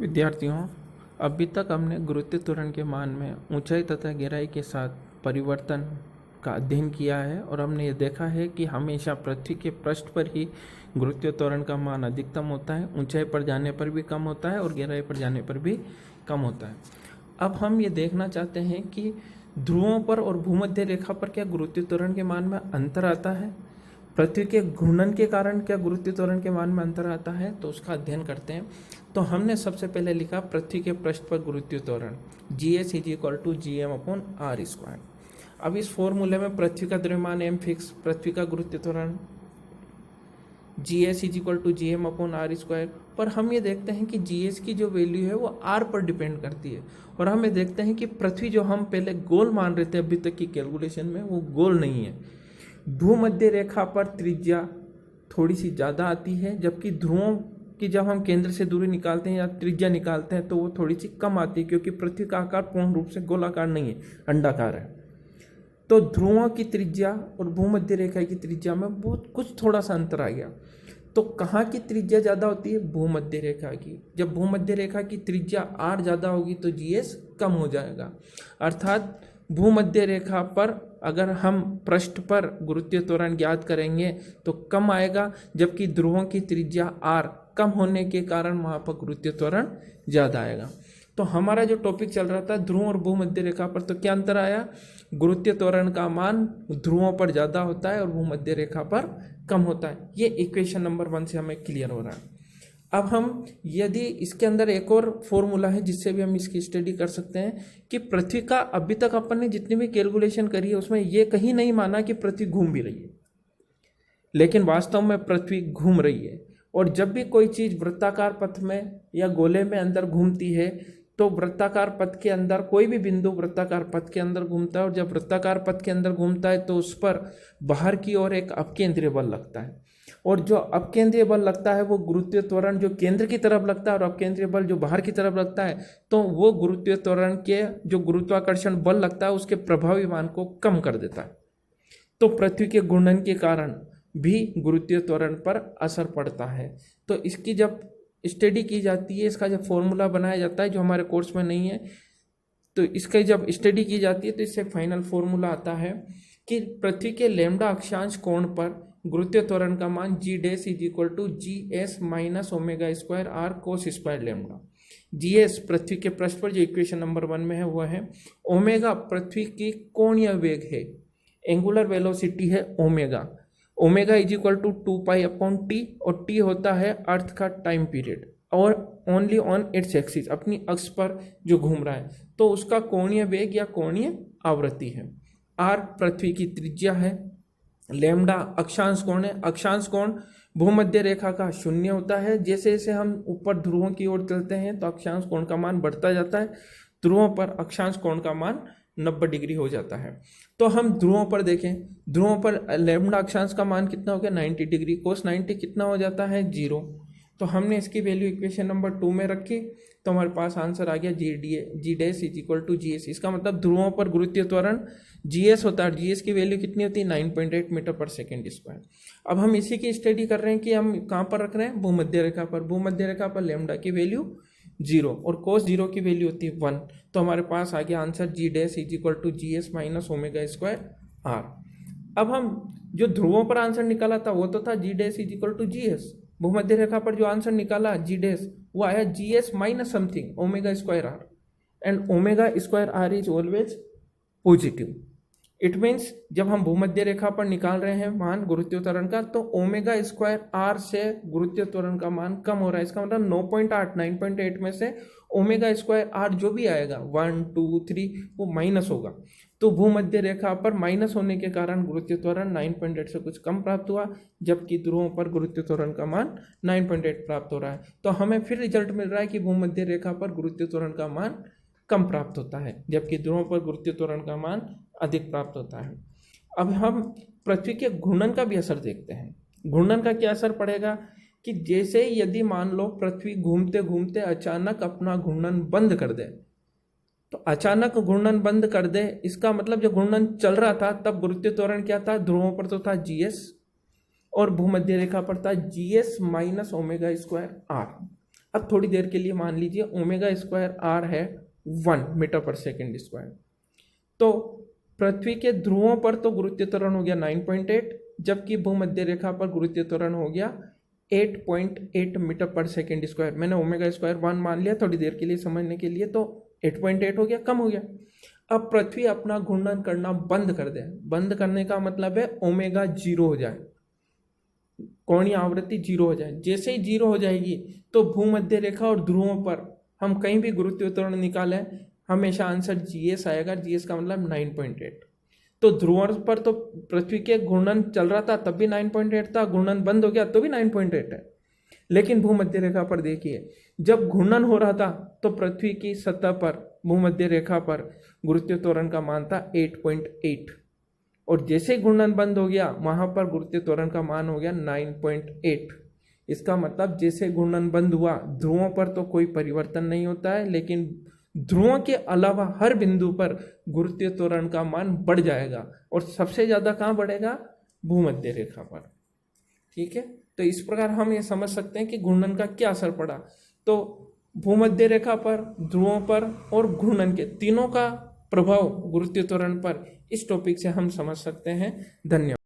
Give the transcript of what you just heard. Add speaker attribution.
Speaker 1: विद्यार्थियों, अभी तक हमने गुरुत्व त्वरण के मान में ऊंचाई तथा गहराई के साथ परिवर्तन का अध्ययन किया है और हमने ये देखा है कि हमेशा पृथ्वी के पृष्ठ पर ही गुरुत्व त्वरण का मान अधिकतम होता है, ऊंचाई पर जाने पर भी कम होता है और गहराई पर जाने पर भी कम होता है। अब हम ये देखना चाहते हैं कि ध्रुवों पर और भूमध्य रेखा पर क्या गुरुत्व त्वरण के मान में अंतर आता है, पृथ्वी के घूर्णन के कारण क्या गुरुत्व त्वरण के मान में अंतर आता है, तो उसका अध्ययन करते हैं। तो हमने सबसे पहले लिखा पृथ्वी के पृष्ठ पर गुरुत्व त्वरण GS = GM/r²। अब इस फॉर्मूले में पृथ्वी का द्रव्यमान m फिक्स, पृथ्वी का गुरुत्व त्वरण GS = GM/r²। पर हम ये देखते हैं कि GS की जो वैल्यू है वो r पर डिपेंड करती है और हमें देखते हैं कि पृथ्वी जो हम पहले गोल मान रहे थे अभी तक की कैलकुलेशन में, वो गोल नहीं है। भूमध्य रेखा पर त्रिज्या थोड़ी सी ज़्यादा आती है, जबकि ध्रुवों की जब हम केंद्र से दूरी निकालते हैं या त्रिज्या निकालते हैं तो वो थोड़ी सी कम आती है, क्योंकि पृथ्वी का आकार पूर्ण रूप से गोलाकार नहीं है, अंडाकार है। तो ध्रुवों की त्रिज्या और भूमध्य रेखा की त्रिज्या में बहुत कुछ थोड़ा सा अंतर आ गया। तो कहाँ की त्रिज्या ज़्यादा होती है? भूमध्य रेखा की। जब भूमध्य रेखा की त्रिज्या r ज़्यादा होगी तो GS कम हो जाएगा। अर्थात भूमध्य रेखा पर अगर हम पृष्ठ पर गुरुत्व त्वरण ज्ञात करेंगे तो कम आएगा, जबकि ध्रुवों की त्रिज्या r कम होने के कारण वहाँ पर गुरुत्व त्वरण ज़्यादा आएगा। तो हमारा जो टॉपिक चल रहा था ध्रुव और भूमध्य रेखा पर, तो क्या अंतर आया? गुरुत्व त्वरण का मान ध्रुवों पर ज़्यादा होता है और भूमध्य रेखा पर कम होता है। ये इक्वेशन नंबर 1 से हमें क्लियर हो रहा है। अब हम यदि इसके अंदर एक और फॉर्मूला है जिससे भी हम इसकी स्टडी कर सकते हैं कि पृथ्वी का अभी तक अपन ने जितनी भी कैलकुलेशन करी है उसमें ये कहीं नहीं माना कि पृथ्वी घूम भी रही है, लेकिन वास्तव में पृथ्वी घूम रही है। और जब भी कोई चीज़ वृत्ताकार पथ में या गोले में अंदर घूमती है तो वृत्ताकार पथ के अंदर कोई भी बिंदु वृत्ताकार पथ के अंदर घूमता है, और जब वृत्ताकार पथ के अंदर घूमता है तो उस पर बाहर की ओर एक अपकेंद्रीय बल लगता है, और जो अपकेंद्रीय बल लगता है वो गुरुत्व त्वरण जो केंद्र की तरफ लगता है और अपकेंद्रीय बल जो बाहर की तरफ लगता है, तो वो गुरुत्व त्वरण के जो गुरुत्वाकर्षण बल लगता है उसके प्रभावी मान को कम कर देता है। तो पृथ्वी के घूर्णन के कारण भी गुरुत्व त्वरण पर असर पड़ता है। तो इसकी जब स्टडी की जाती है, इसका जब फॉर्मूला बनाया जाता है जो हमारे कोर्स में नहीं है, तो इसका जब स्टडी की जाती है तो इससे फाइनल फॉर्मूला आता है कि पृथ्वी के लैम्डा अक्षांश कोण पर गुरुत्व त्वरण का मान G' = GS - ω² r cos² lambda. GS पृथ्वी के पृष्ठ पर जो इक्वेशन नंबर 1 में है वह है, ओमेगा पृथ्वी की कोणीय वेग है, एंगुलर वेलोसिटी है ओमेगा। ओमेगा = 2π/t और t होता है अर्थ का टाइम पीरियड और ओनली ऑन इट्स एक्सिस, अपनी अक्ष पर जो घूम रहा है, तो उसका कोणीय वेग या कोणीय आवृत्ति है। r पृथ्वी की त्रिज्या है, लैम्डा अक्षांश कोण है। अक्षांश कोण भूमध्य रेखा का 0 होता है। जैसे जैसे हम ऊपर ध्रुवों की ओर चलते हैं तो अक्षांश कोण का मान बढ़ता जाता है, ध्रुवों पर अक्षांश कोण का मान 90 डिग्री हो जाता है। तो हम ध्रुवों पर देखें, ध्रुवों पर लैम्डा अक्षांश का मान कितना हो गया? 90 डिग्री। cos 90 कितना हो जाता है? 0। तो हमने इसकी वैल्यू इक्वेशन नंबर 2 में रखी तो हमारे पास आंसर आ गया G' = GS। इसका मतलब ध्रुवों पर गुरुत्व त्वरण GS होता है। GS की वैल्यू कितनी होती है? 9.8 मीटर/सेकेंड²। अब हम इसी की स्टडी कर रहे हैं कि हम कहाँ पर रख रहे हैं? भूमध्य रेखा पर। भूमध्य रेखा पर लैम्डा की वैल्यू 0 और cos 0 की वैल्यू होती है 1। तो हमारे पास आ गया आंसर G' = GS - ω² r। अब हम जो ध्रुवों पर आंसर निकाला था वो तो था G' = GS। भूमध्य रेखा पर जो आंसर निकाला G' वो आया GS - something ω² r, and ω² r is always positive. It means जब हम भूमध्य रेखा पर निकाल रहे हैं मान गुरुत्व त्वरण का तो ω² r से गुरुत्व त्वरण का मान कम हो रहा है। इसका मतलब 9.8 में से ω² r जो भी आएगा 1 2 3 वो माइनस होगा। तो भूमध्य रेखा पर माइनस होने के कारण गुरुत्व त्वरण 9.8 से कुछ कम प्राप्त हुआ, जबकि ध्रुवों पर गुरुत्व त्वरण का मान 9.8 प्राप्त हो रहा है। तो हमें फिर रिजल्ट मिल रहा है कि भूमध्य रेखा पर गुरुत्व त्वरण का मान कम प्राप्त होता है, जबकि ध्रुवों पर गुरुत्व त्वरण का मान अधिक प्राप्त होता है। अब हम पृथ्वी के घूर्णन का भी असर देखते हैं। घूर्णन का क्या असर पड़ेगा कि जैसे यदि मान लो पृथ्वी घूमते घूमते अचानक अपना घूर्णन बंद कर दे, तो अचानक घूर्णन बंद कर दे, इसका मतलब जब घूर्णन चल रहा था तब गुरुत्व त्वरण क्या था? ध्रुवों पर तो था GS और भूमध्य रेखा पर था GS - ω² r। अब थोड़ी देर के लिए मान लीजिए ओमेगा स्क्वायर आर है 1 मीटर पर सेकेंड स्क्वायर, तो पृथ्वी के ध्रुवों पर तो गुरुत्वीय त्वरण हो गया 9.8, जबकि भूमध्य रेखा पर गुरुत्वीय त्वरण हो गया 8.8 मीटर पर सेकेंड स्क्वायर। मैंने ओमेगा स्क्वायर 1 मान लिया थोड़ी देर के लिए समझने के लिए, तो 8.8 हो गया, कम हो गया। अब पृथ्वी अपना घूर्णन करना बंद कर दे, बंद करने का मतलब है ओमेगा 0 हो जाए, कोणीय आवृत्ति 0 हो जाए। जैसे ही 0 हो जाएगी तो भूमध्य रेखा और ध्रुवों पर हम कहीं भी गुरुत्वीय त्वरण निकालें, हमेशा आंसर जीएस आएगा। जीएस का मतलब 9.8। तो ध्रुवों पर तो पृथ्वी के घूर्णन चल रहा था तब भी 9.8 था, घूर्णन बंद हो गया तो भी 9.8 है। लेकिन भूमध्य रेखा पर देखिए, जब घूर्णन हो रहा था तो पृथ्वी की सतह पर भूमध्य रेखा पर गुरुत्वीय त्वरण का मान था 8.8, और जैसे घूर्णन बंद हो गया वहां पर गुरुत्वीय त्वरण का मान हो गया 9.8। इसका मतलब जैसे घूर्णन बंद हुआ ध्रुवों पर तो कोई परिवर्तन नहीं होता है, लेकिन ध्रुवों के अलावा हर बिंदु पर गुरुत्वीय त्वरण का मान बढ़ जाएगा, और सबसे ज्यादा कहाँ बढ़ेगा? भूमध्य रेखा पर। ठीक है, तो इस प्रकार हम ये समझ सकते हैं कि घूर्णन का क्या असर पड़ा। तो भूमध्य रेखा पर, ध्रुवों पर और घूर्णन के तीनों का प्रभाव गुरुत्वीय त्वरण पर, इस टॉपिक से हम समझ सकते हैं। धन्यवाद।